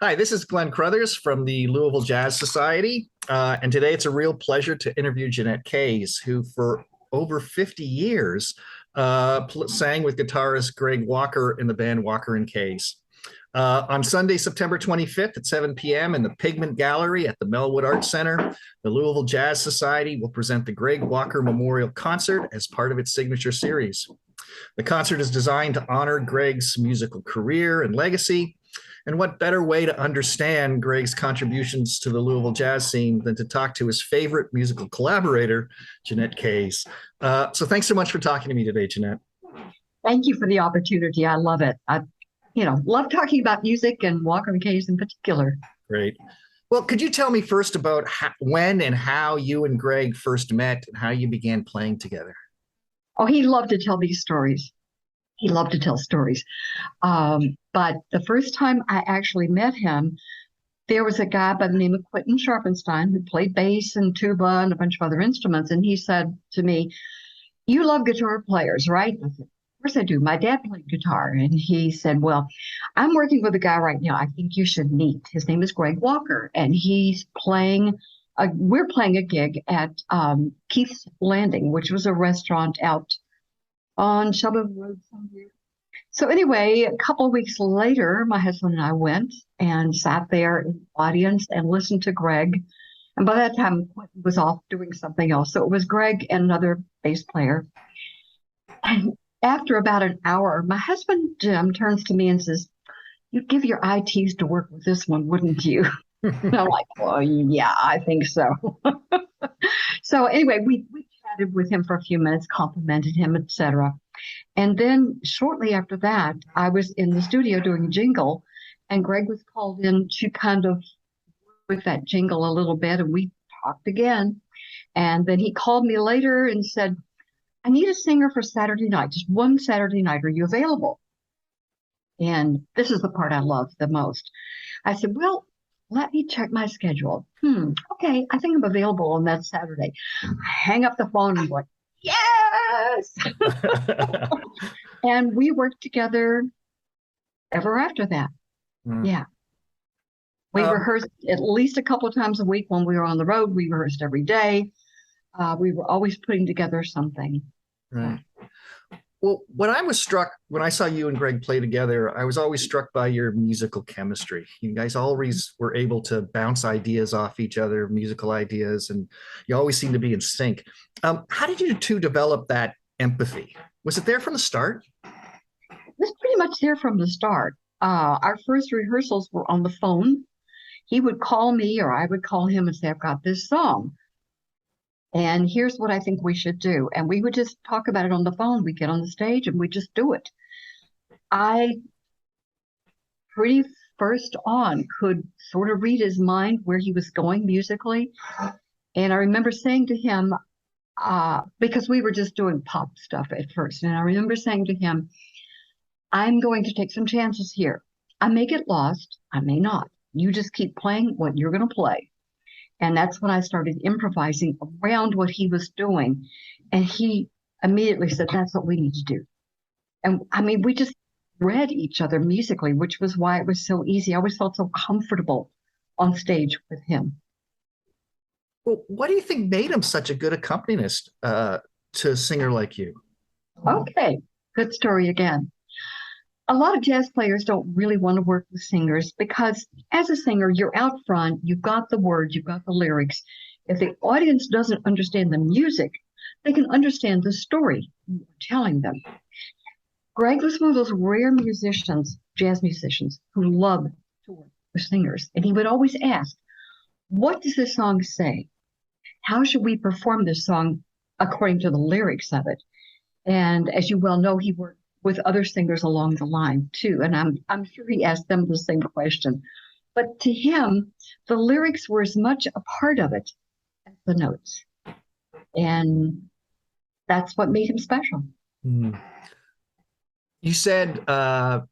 Hi, this is Glenn Crothers from the Louisville Jazz Society. And today it's a real pleasure to interview Jeanette Kays, who for over 50 years sang with guitarist Greg Walker in the band Walker and Kays. On Sunday, September 25th at 7 p.m. in the Pigment Gallery at the Melwood Arts Center, the Louisville Jazz Society will present the Greg Walker Memorial Concert as part of its signature series. The concert is designed to honor Greg's musical career and legacy. And what better way to understand Greg's contributions to the Louisville jazz scene than to talk to his favorite musical collaborator, Jeanette Kays. So thanks so much for talking to me today, Jeanette. Thank you for the opportunity. I love it. I love talking about music and Walker and Kays in particular. Great. Well, could you tell me first about when and how you and Greg first met and how you began playing together? Oh, he loved to tell these stories. He loved to tell stories. But the first time I actually met him, there was a guy by the name of Quentin Sharpenstein who played bass and tuba and a bunch of other instruments. And he said to me, "You love guitar players, right?" I said, "Of course I do. My dad played guitar." And he said, "Well, I'm working with a guy right now I think you should meet. His name is Greg Walker, and we're playing a gig at Keith's Landing, which was a restaurant out on Shelburne Road somewhere." So anyway, a couple of weeks later, my husband and I went and sat there in the audience and listened to Greg. And by that time, Quentin was off doing something else. So it was Greg and another bass player. And after about an hour, my husband, Jim, turns to me and says, "You'd give your ITs to work with this one, wouldn't you?" And I'm like, "Well, yeah, I think so." So anyway, we chatted with him for a few minutes, complimented him, etc. And then shortly after that, I was in the studio doing a jingle, and Greg was called in to kind of work with that jingle a little bit, and we talked again. And then he called me later and said, "I need a singer for Saturday night, just one Saturday night. Are you available?" And this is the part I love the most. I said, "Well, let me check my schedule. Okay, I think I'm available on that Saturday." I hang up the phone and I'm like, "Yes!" And we worked together ever after that. Yeah. We rehearsed at least a couple of times a week when we were on the road. We rehearsed every day. We were always putting together something. Right. Well, when I saw you and Greg play together, I was always struck by your musical chemistry. You guys always were able to bounce ideas off each other, musical ideas, and you always seemed to be in sync. How did you two develop that empathy? Was it there from the start? It was pretty much there from the start. Our first rehearsals were on the phone. He would call me or I would call him and say, "I've got this song, and here's what I think we should do." And we would just talk about it on the phone. We get on the stage and we just do it. I pretty first on could sort of read his mind where he was going musically. And I remember saying to him, because we were just doing pop stuff at first, and I remember saying to him, "I'm going to take some chances here. I may get lost, I may not. You just keep playing what you're going to play." And that's when I started improvising around what he was doing. And he immediately said, "That's what we need to do." And I mean, we just read each other musically, which was why it was so easy. I always felt so comfortable on stage with him. Well, what do you think made him such a good accompanist to a singer like you? Okay, good story again. A lot of jazz players don't really want to work with singers because as a singer, you're out front, you've got the words, you've got the lyrics. If the audience doesn't understand the music, they can understand the story you're telling them. Greg was one of those rare musicians, jazz musicians, who loved to work with singers. And he would always ask, "What does this song say? How should we perform this song according to the lyrics of it?" And as you well know, he worked with other singers along the line too. And I'm sure he asked them the same question. But to him, the lyrics were as much a part of it as the notes. And that's what made him special. Mm. You said that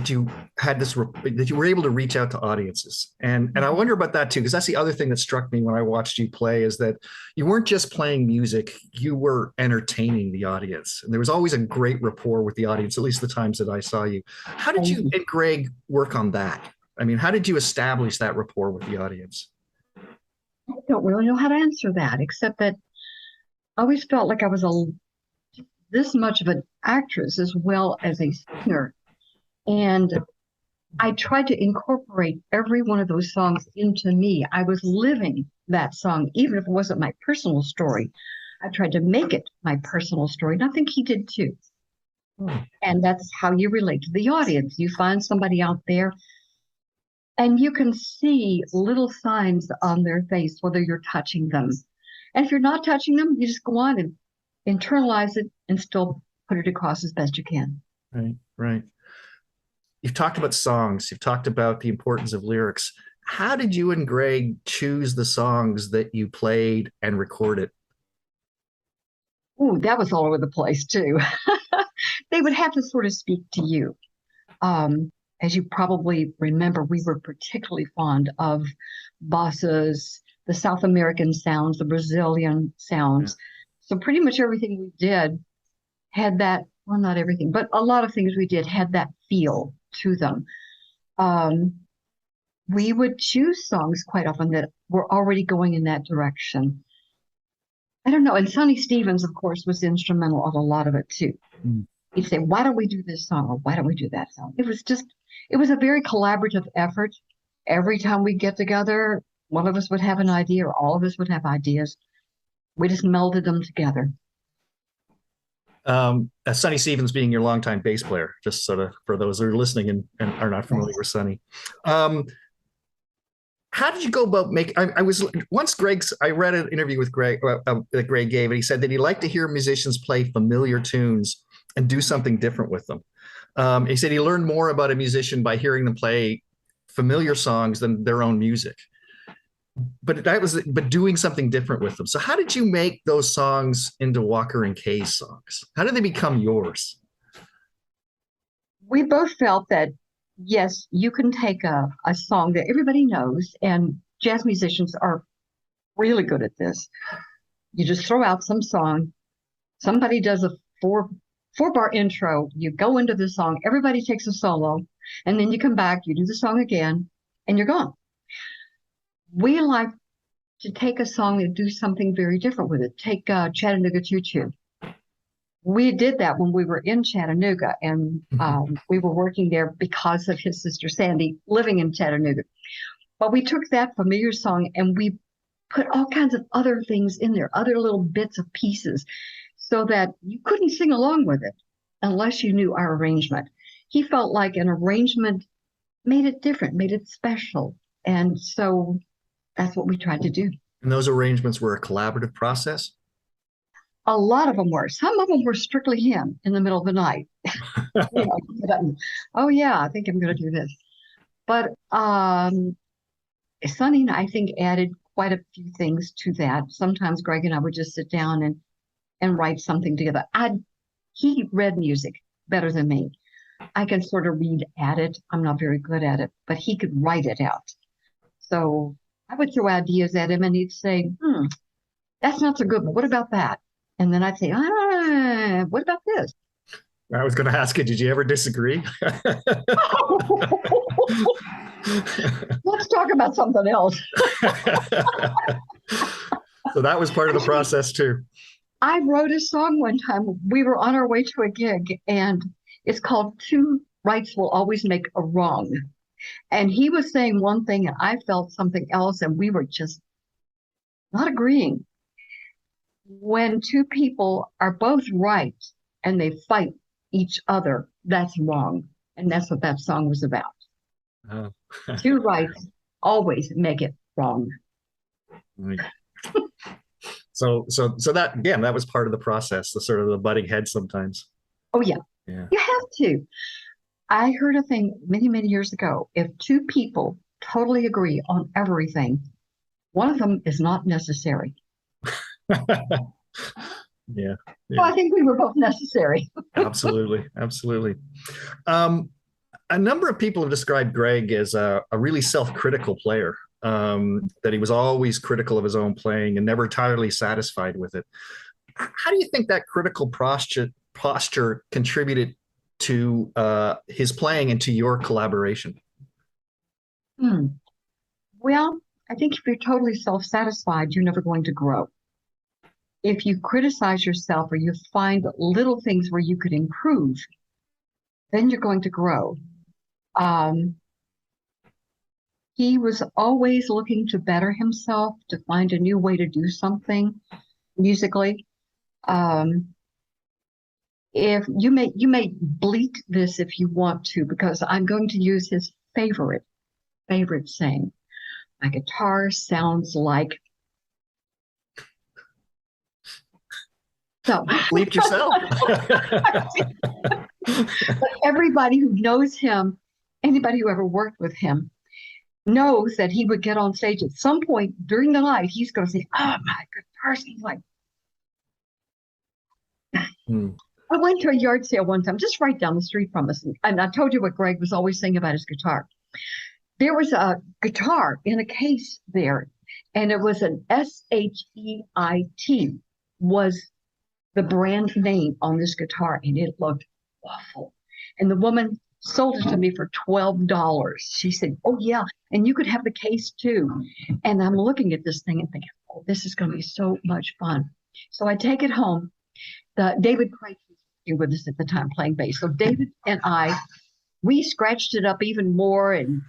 you had that you were able to reach out to audiences, and I wonder about that too, because that's the other thing that struck me when I watched you play is that you weren't just playing music, you were entertaining the audience, and there was always a great rapport with the audience, at least the times that I saw you. How did you and Greg work on that? I mean, how did you establish that rapport with the audience? I don't really know how to answer that, except that I always felt like I was this much of an actress as well as a singer. And I tried to incorporate every one of those songs into me. I was living that song, even if it wasn't my personal story. I tried to make it my personal story. And I think he did too. And that's how you relate to the audience. You find somebody out there and you can see little signs on their face, whether you're touching them. And if you're not touching them, you just go on and internalize it and still put it across as best you can. Right, right. You've talked about songs, you've talked about the importance of lyrics. How did you and Greg choose the songs that you played and recorded? Ooh, that was all over the place too. They would have to sort of speak to you. As you probably remember, we were particularly fond of bossas, the South American sounds, the Brazilian sounds. So pretty much everything we did had that, well, not everything, but a lot of things we did had that feel to them. We would choose songs quite often that were already going in that direction. I don't know. And Sonny Stevens, of course, was instrumental on a lot of it too. He'd say, why don't we do this song? Or why don't we do that song? It was a very collaborative effort. Every time we get together, one of us would have an idea or all of us would have ideas. We just melded them together. Sonny Stevens being your longtime bass player, just sort of for those who are listening and are not familiar with Sonny. How did you go about I was once I read an interview with Greg that Greg gave, and he said that he liked to hear musicians play familiar tunes and do something different with them. He said he learned more about a musician by hearing them play familiar songs than their own music. But doing something different with them. So how did you make those songs into Walker and Kays songs? How did they become yours? We both felt that, yes, you can take a song that everybody knows, and jazz musicians are really good at this. You just throw out some song, somebody does a four-bar intro, you go into the song, everybody takes a solo, and then you come back, you do the song again, and you're gone. We like to take a song and do something very different with it. Take Chattanooga Choo Choo. We did that when we were in Chattanooga, and we were working there because of his sister Sandy living in Chattanooga. But we took that familiar song and we put all kinds of other things in there, other little bits of pieces, so that you couldn't sing along with it unless you knew our arrangement. He felt like an arrangement made it different, made it special. And so that's what we tried to do. And those arrangements were a collaborative process? A lot of them were. Some of them were strictly him in the middle of the night. Oh, yeah, I think I'm going to do this. But Sonny and I think added quite a few things to that. Sometimes Greg and I would just sit down and write something together. He read music better than me. I can sort of read at it. I'm not very good at it, but he could write it out. So I would throw ideas at him and he'd say, that's not so good, but what about that? And then I'd say, what about this? I was going to ask you, did you ever disagree? Let's talk about something else. So that was part of the process too. I wrote a song one time. We were on our way to a gig, and it's called Two Rights Will Always Make a Wrong. And he was saying one thing, and I felt something else, and we were just not agreeing. When two people are both right and they fight each other, that's wrong. And that's what that song was about. Oh. Two rights always make it wrong. Right. So that, again, that was part of the process, the sort of the butting heads sometimes. Oh, yeah. You have to. I heard a thing many, many years ago. If two people totally agree on everything, one of them is not necessary. Yeah. So Yeah. I think we were both necessary. Absolutely. Absolutely. Um, a number of people have described Greg as a really self-critical player. That he was always critical of his own playing and never entirely satisfied with it. How do you think that critical posture contributed to his playing and to your collaboration? Hmm. Well, I think if you're totally self-satisfied, you're never going to grow. If you criticize yourself or you find little things where you could improve, then you're going to grow. Um, he was always looking to better himself, to find a new way to do something musically. Um, if you may bleat this if you want to, because I'm going to use his favorite saying. My guitar sounds like so. Bleep yourself. But everybody who knows him, anybody who ever worked with him, knows that he would get on stage at some point during the night. He's going to say, "Oh, my guitar sounds like." Hmm. I went to a yard sale one time, just right down the street from us, and I told you what Greg was always saying about his guitar. There was a guitar in a case there, and it was an Sheit was the brand name on this guitar, and it looked awful. And the woman sold it to me for $12. She said, "Oh yeah, and you could have the case too." And I'm looking at this thing and thinking, "Oh, this is going to be so much fun." So I take it home. David Craig was with us at the time playing bass. So David and we scratched it up even more and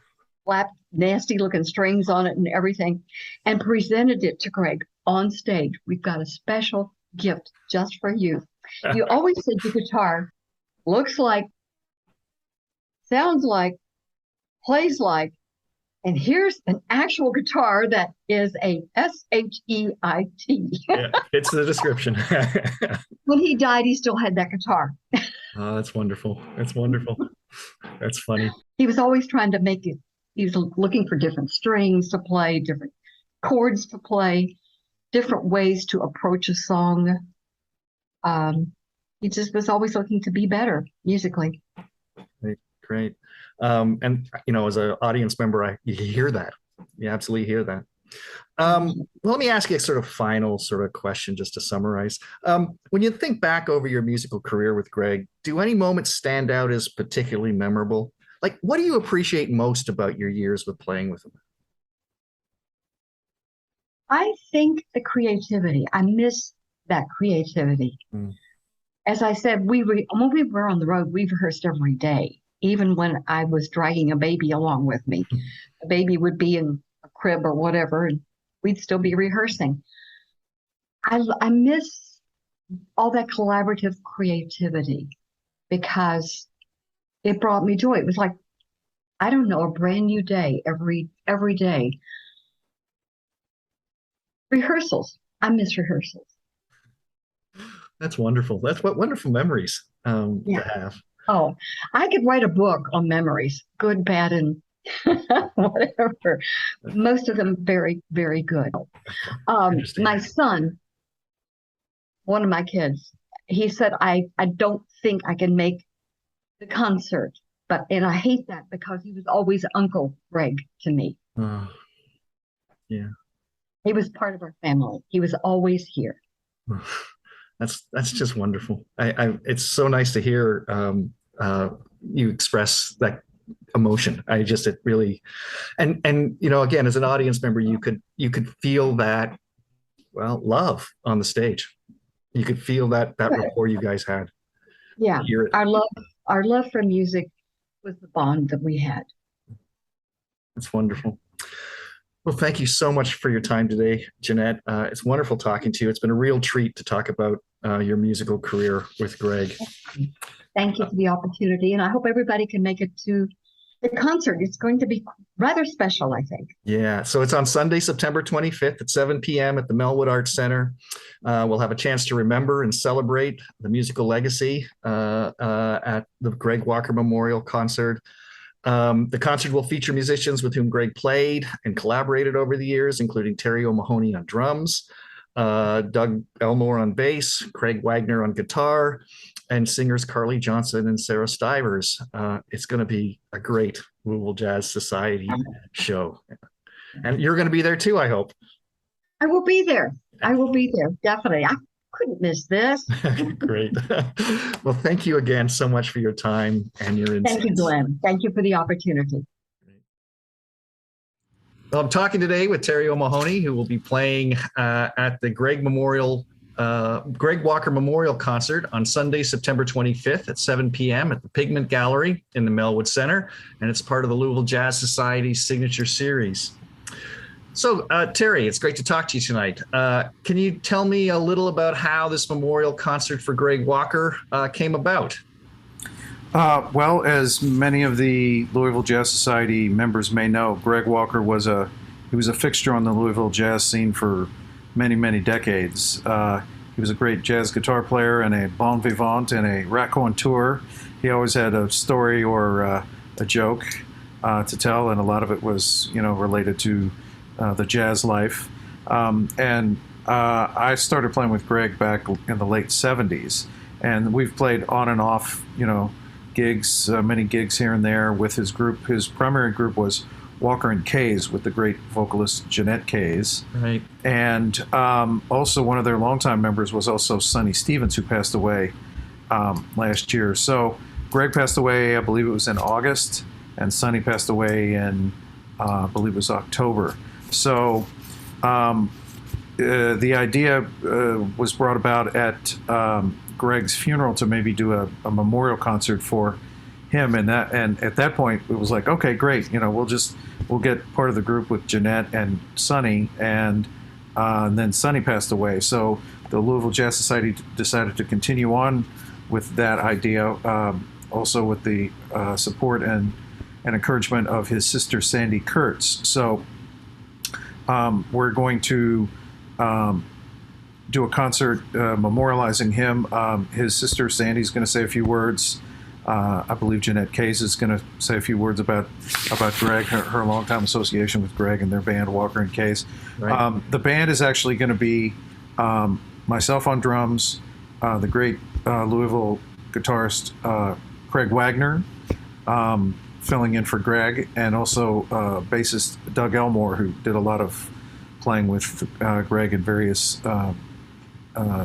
slapped nasty looking strings on it and everything, and presented it to Greg on stage. We've got a special gift just for you. You always said your guitar looks like, sounds like, plays like, and here's an actual guitar that is a Sheit. Yeah, it's the description. When he died, he still had that guitar. Oh, that's wonderful. That's wonderful. That's funny. He was always trying to make it, he was looking for different strings to play, different chords to play, different ways to approach a song. Um, he just was always looking to be better musically. Great, great. And as an audience member, you hear that. You absolutely hear that. Let me ask you a sort of final sort of question just to summarize. When you think back over your musical career with Greg, do any moments stand out as particularly memorable? Like, what do you appreciate most about your years with playing with him? I think the creativity, I miss that creativity. Mm. As I said, when we were on the road, we rehearsed every day, even when I was dragging a baby along with me. The baby would be in a crib or whatever, and we'd still be rehearsing. I miss all that collaborative creativity because it brought me joy. It was like, I don't know, a brand new day every day. Rehearsals. I miss rehearsals. That's wonderful. That's what wonderful memories Yeah. to have. Oh, I could write a book on memories, good, bad, and whatever. Most of them very, very good. Interesting. My son, one of my kids, he said, I don't think I can make the concert, and I hate that because he was always Uncle Greg to me. Oh, yeah. He was part of our family. He was always here. That's just wonderful. It's so nice to hear you express that emotion. It really, and again, as an audience member, you could feel that, well, love on the stage. You could feel that rapport you guys had. Yeah, Hear it. our love for music was the bond that we had. It's wonderful. Well, thank you so much for your time today, Jeanette. It's wonderful talking to you. It's been a real treat to talk about your musical career with Greg. Thank you for the opportunity, and I hope everybody can make it to the concert. It's going to be rather special, I think. Yeah, so it's on Sunday, September 25th at 7 p.m. at the Melwood Arts Center. We'll have a chance to remember and celebrate the musical legacy at the Greg Walker Memorial Concert. The concert will feature musicians with whom Greg played and collaborated over the years, including Terry O'Mahony on drums, Doug Elmore on bass, Craig Wagner on guitar, and singers Carly Johnson and Sarah Stivers. It's going to be a great Louisville Jazz Society show. And you're going to be there too, I hope. I will be there. I will be there, definitely. I couldn't miss this. Great. Well, thank you again so much for your time and your insights. Thank you, Glenn. Thank you for the opportunity. Well, I'm talking today with Terry O'Mahony, who will be playing at the Greg Walker Memorial Concert on Sunday, September 25th at 7 p.m. at the Pigment Gallery in the Melwood Center, and it's part of the Louisville Jazz Society's signature series. So, Terry, it's great to talk to you tonight. Can you tell me a little about how this memorial concert for Greg Walker came about? Well, as many of the Louisville Jazz Society members may know, Greg Walker was a fixture on the Louisville jazz scene for many, many decades. He was a great jazz guitar player and a bon vivant and a raconteur. He always had a story or a joke to tell, and a lot of it was, related to the jazz life. I started playing with Greg back in the late 70s, and we've played on and off, gigs, many gigs here and there with his group. His primary group was Walker and Kays with the great vocalist Jeanette Kays. Right. And also one of their longtime members was also Sonny Stevens, who passed away last year. So Greg passed away, I believe it was in August, and Sonny passed away in, I believe it was October. So the idea was brought about at Greg's funeral to maybe do a memorial concert for him, and at that point it was like, okay, great, we'll get part of the group with Jeanette and Sonny, and then Sonny passed away. So the Louisville Jazz Society decided to continue on with that idea, also with the support and encouragement of his sister Sandy Kurtz. So we're going to do a concert memorializing him. His sister Sandy's going to say a few words. I believe Jeanette Kays is going to say a few words about Greg, her longtime association with Greg and their band Walker and Kays. Right. The band is actually going to be myself on drums, the great Louisville guitarist Craig Wagner, filling in for Greg, and also bassist Doug Elmore, who did a lot of playing with Greg in various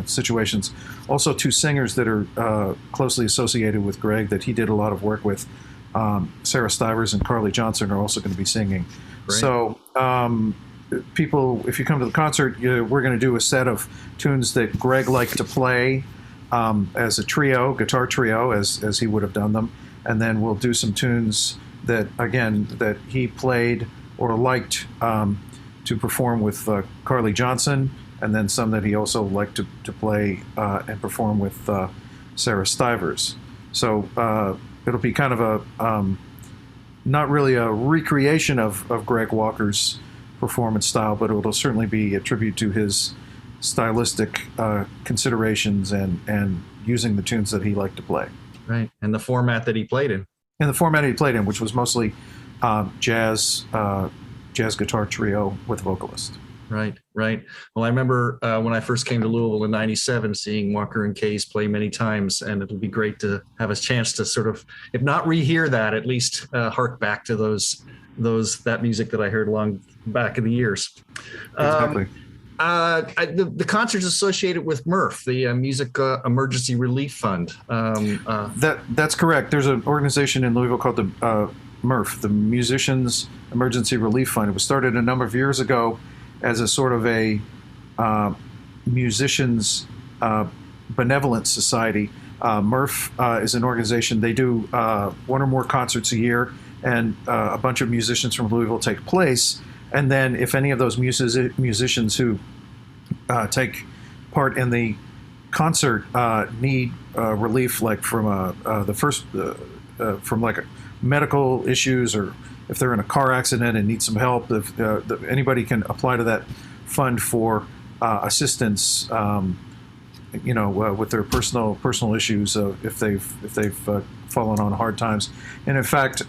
situations. Also, two singers that are closely associated with Greg that he did a lot of work with, Sarah Stivers and Carly Johnson, are also going to be singing. Great. So people, if you come to the concert, we're going to do a set of tunes that Greg liked to play as a trio, guitar trio, as he would have done them. And then we'll do some tunes that, again, that he played or liked to perform with Carly Johnson, and then some that he also liked to play and perform with Sarah Stivers. So it'll be kind of a, not really a recreation of Greg Walker's performance style, but it'll certainly be a tribute to his stylistic considerations and using the tunes that he liked to play. Right. And the format that he played in. And the format he played in, which was mostly jazz guitar trio with vocalist. Right. Well, I remember when I first came to Louisville in '97, seeing Walker and Kays play many times, and it'll be great to have a chance to sort of, if not rehear that, at least hark back to that music that I heard long back in the years. Exactly. The concert's associated with MRF, the Music Emergency Relief Fund. That's correct. There's an organization in Louisville called the MRF, the Musicians Emergency Relief Fund. It was started a number of years ago as a sort of a musicians benevolent society. MRF is an organization. They do one or more concerts a year, and a bunch of musicians from Louisville take place. And then if any of those musicians who take part in the concert need relief, like from from like medical issues, or if they're in a car accident and need some help, if anybody can apply to that fund for assistance, with their personal issues, if they've fallen on hard times. And in fact,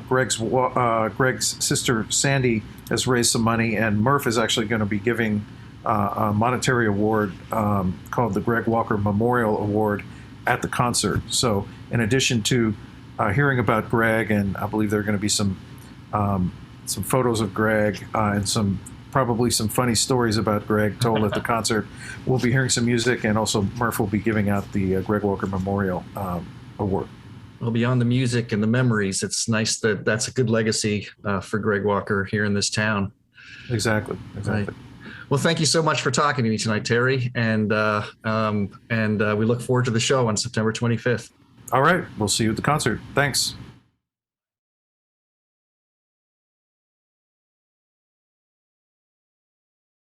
Greg's sister Sandy has raised some money, and MRF is actually going to be giving a monetary award called the Greg Walker Memorial Award at the concert. So in addition to hearing about Greg, and I believe there are going to be some photos of Greg and probably some funny stories about Greg told at the concert. We'll be hearing some music, and also Murph will be giving out the Greg Walker Memorial Award. Well, beyond the music and the memories, it's nice that that's a good legacy for Greg Walker here in this town. Exactly. Right. Well, thank you so much for talking to me tonight, Terry, and we look forward to the show on September 25th. All right, we'll see you at the concert. Thanks.